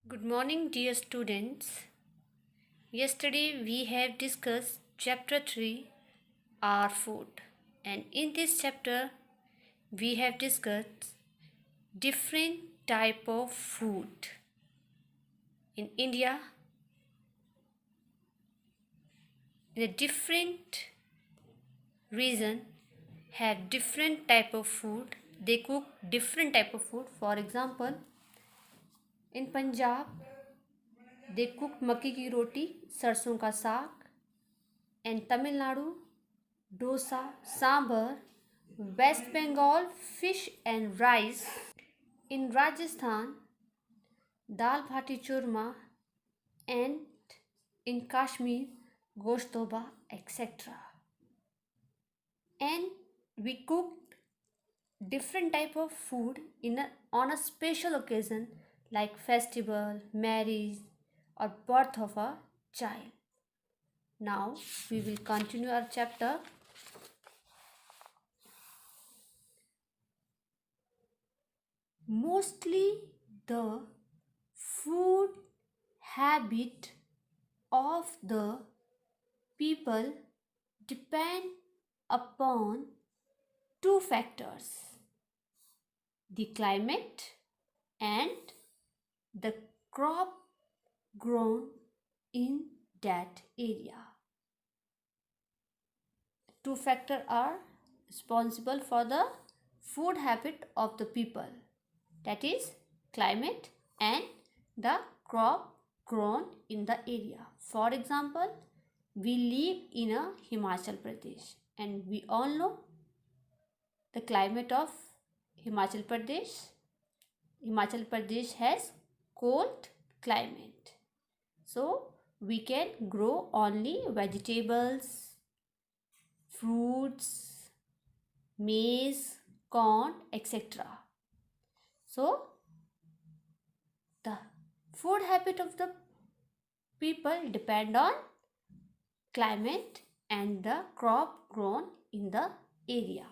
Good morning, dear students. Yesterday we have discussed chapter 3, Our Food, and in this chapter we have discussed different type of food. In India, in a different region have different type of food. They cook different type of food. For example, in Punjab, they cook मक्की की रोटी, सरसों का साग, and Tamil Nadu, dosa, sambar, West Bengal, fish and rice. In Rajasthan, dal bhati churma, and in Kashmir, goshtaba, etc. And we cooked different type of food on a special occasion like festival, marriage, or birth of a child. Now we will continue our chapter. Mostly the food habit of the people depend upon two factors: the climate and the crop grown in that area. Two factors are responsible for the food habit of the people, that is climate and the crop grown in the area. For example, we live in a Himachal Pradesh and we all know the climate of Himachal Pradesh. Himachal Pradesh has cold climate, so we can grow only vegetables, fruits, maize, corn, etc. So the food habit of the people depend on climate and the crop grown in the area.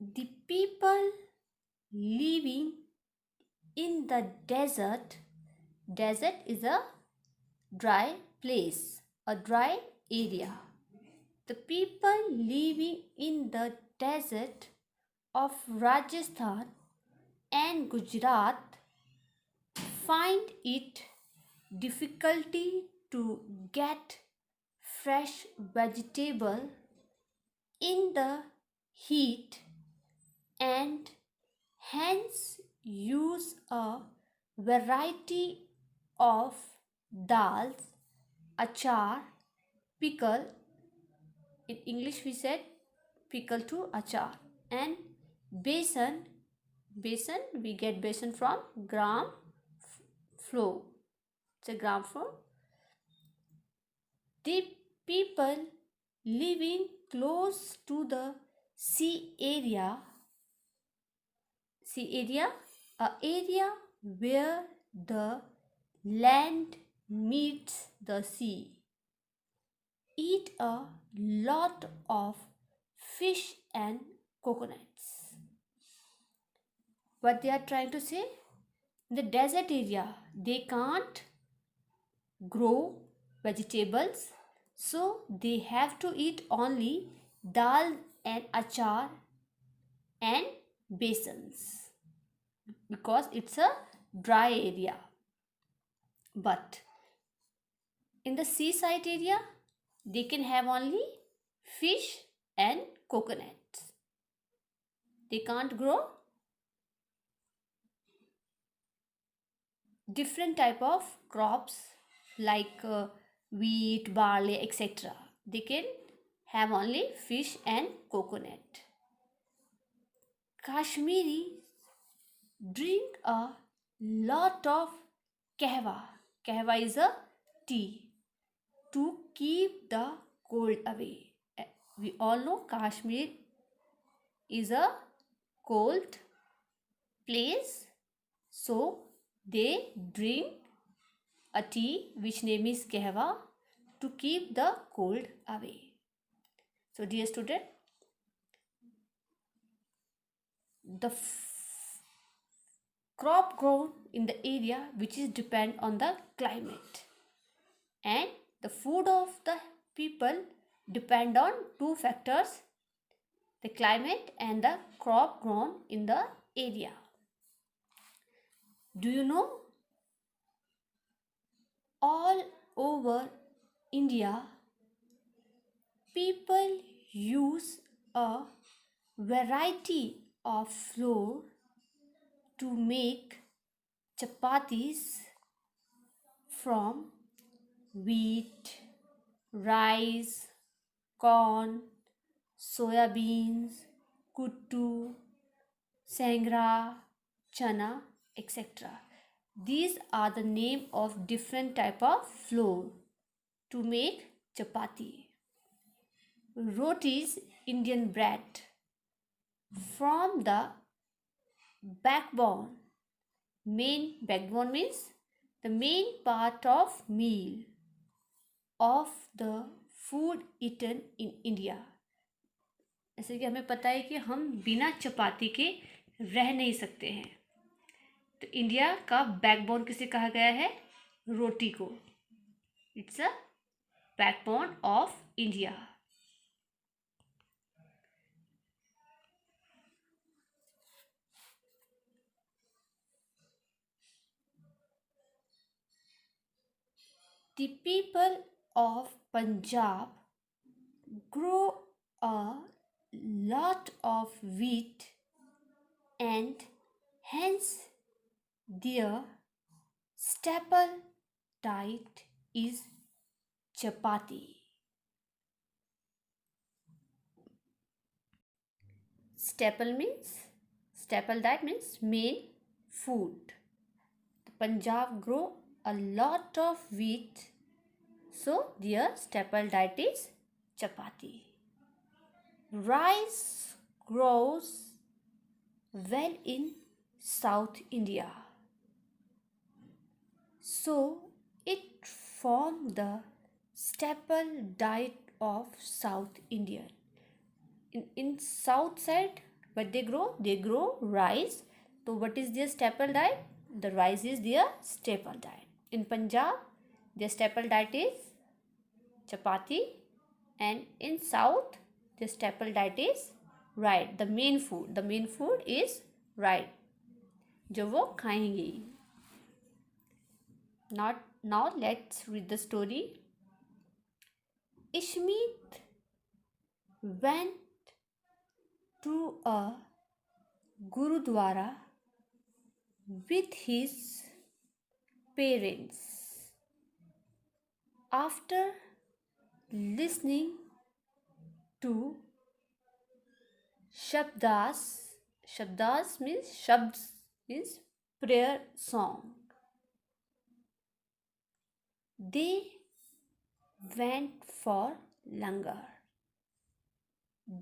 The people living in the desert is a dry place, a dry area. The people living in the desert of Rajasthan and Gujarat find it difficulty to get fresh vegetable in the heat and hence use a variety of dals, achar, pickle. In English we said pickle to achar, and besan. We get besan from gram flour. It's a gram flour. The people living close to the sea area, a area where the land meets the sea, eat a lot of fish and coconuts. What they are trying to say? In the desert area, they can't grow vegetables, so they have to eat only dal and achar and besans because it's a dry area. But in the seaside area, they can have only fish and coconuts. They can't grow different type of crops like wheat, barley, etc. They can have only fish and coconut. Kashmiri drink a lot of kahwa. Kahwa is a tea to keep the cold away. We all know Kashmir is a cold place, so they drink a tea which name is kahwa to keep the cold away. So dear student, the crop grown in the area which is depend on the climate, and the food of the people depend on two factors, the climate and the crop grown in the area. Do you know, all over India people use a variety of flour to make chapatis from wheat, rice, corn, soya beans, kuttu, sangra, chana, etc. These are the name of different type of flour to make chapati. Roti is Indian bread. From the backbone, main backbone means the main part of meal of the food eaten in India. जैसे कि हमें पता है कि हम बिना चपाती के रह नहीं सकते हैं, तो इंडिया का बैकबोन किसे कहा गया है? रोटी को. It's a backbone of India. The people of Punjab grow a lot of wheat, and hence their staple diet is chapati. Staple diet means main food. The Punjab grow a lot of wheat, so their staple diet is chapati. Rice grows well in South India, so it forms the staple diet of South Indian. In south side, what they grow rice. So what is their staple diet? The rice is their staple diet. In Punjab, their staple diet is chapati, and in south the staple diet is rice. The main food is rice, जो वो खाएंगे. Now let's read the story. Ishmeet went to a gurudwara with his parents. After listening to shabdas means prayer song, they went for langar.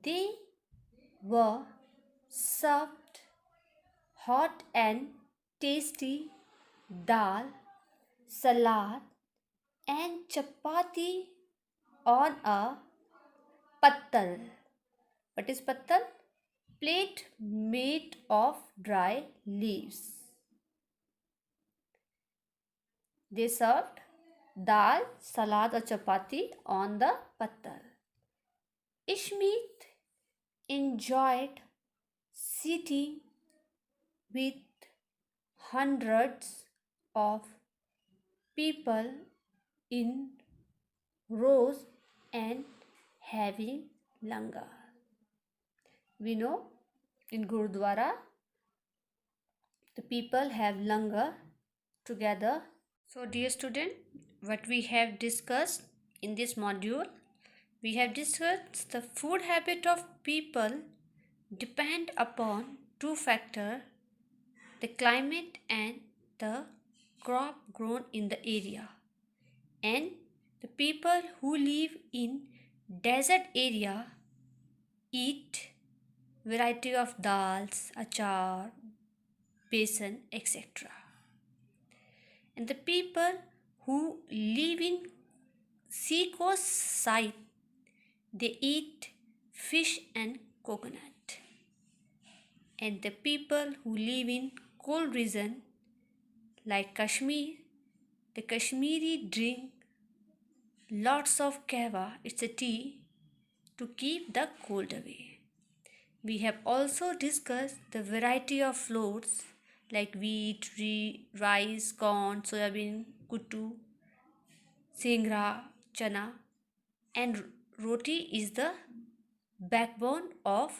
They were served hot and tasty dal, salad, and chapati on a pattal. What is pattal? Plate made of dry leaves. They served dal, salad, or chapati on the pattal. Ishmeet enjoyed sitting with hundreds of people in rows and having langar. We know in Gurudwara the people have langar together. So dear student, what we have discussed in this module, we have discussed the food habit of people depend upon two factors, the climate and the crop grown in the area. And the people who live in desert area eat variety of dals, achar, besan, etc. And the people who live in seacoast side, they eat fish and coconut. And the people who live in cold region like Kashmir, the Kashmiri drink lots of kahwa, it's a tea, to keep the cold away. We have also discussed the variety of flours like wheat, rice, corn, soybean, kuttu, singra, chana, and roti is the backbone of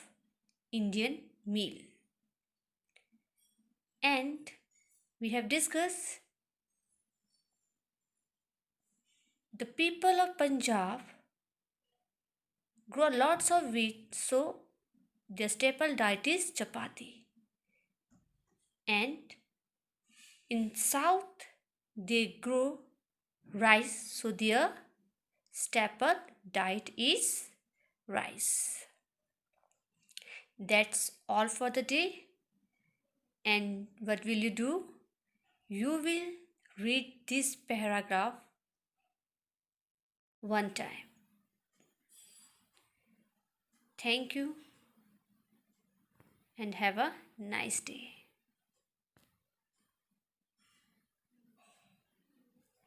Indian meal. And we have discussed the people of Punjab grow lots of wheat, so their staple diet is chapati. And in south they grow rice, so their staple diet is rice. That's all for the day. And what will you do? You will read this paragraph one time. Thank you and have a nice day.